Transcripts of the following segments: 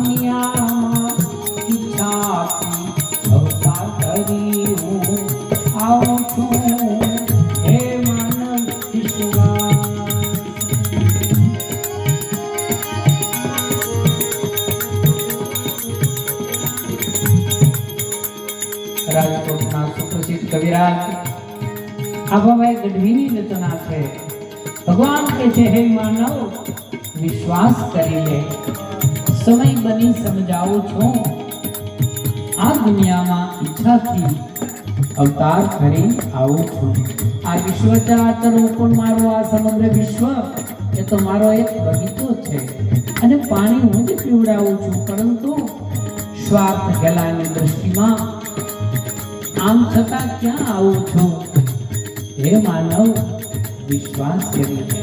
દુનિયામાં ઈચ્છાથી અવતાર કરી હું આવું છું હે માનવ વિશ્વાસ. રાજકોટના સુપ્રસિદ્ધ કવિરાજ આભાભાઈ ગઢવીની રચના છે. ભગવાન કહે છે હે માનવ વિશ્વાસ કરી લે, સમય બની સમજાવું છું આ દુનિયામાં ઈચ્છાથી અવતાર કરી આવું છું. આ વિશ્વ ચરાચર પણ મારો, આ સમગ્ર વિશ્વ એ તો મારો એક બગીચો છે અને પાણી હું જ પીવડાવું છું, પરંતુ સ્વાર્થ ગેલાની દ્રષ્ટિમાં આમ છતાં ક્યાં આવું છું હે માનવ વિશ્વાસ કરી લે.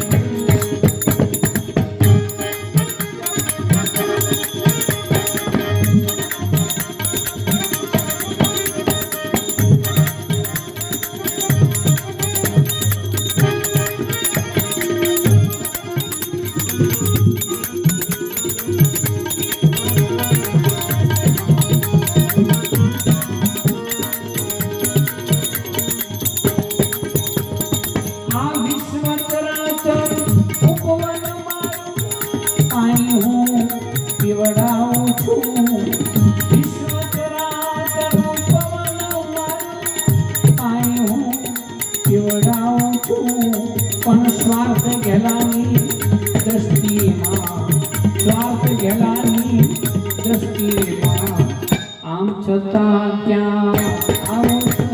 પીવડાવું છું વિશ્વ ચરાચરનું પવન પાણી હું પીવડાવું છું, પણ સ્વાર્થ ગેલાની દ્રષ્ટિમાં, સ્વાર્થ ગેલાની દ્રષ્ટિમાં આમ છતાં ક્યાં આવું છું.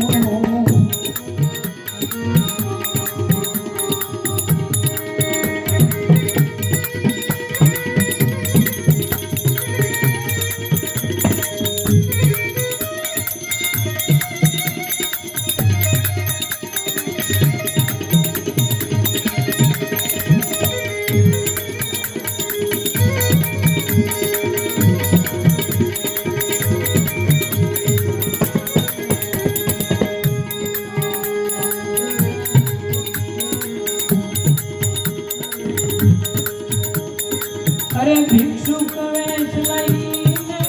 અરે ભિક્ષુક વેશ લઈને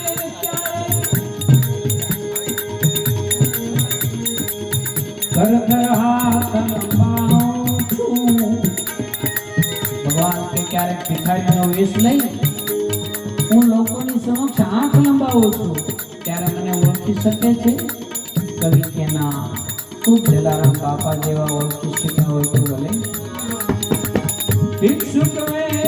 ઘર ઘર હાથ લંબાવું છું. ભગવાન કે ક્યારેક ભિખારીનો વેશ લઈ હું લોકોની સમક્ષ હાથ લંબાવું છું ત્યારે મને ઓળખી શકે છે? કવિ કે ના, ખૂબ જલારામ બાપા જેવા ઓળખી શક્યા હોય તો ભલે. ભિક્ષુક વેશ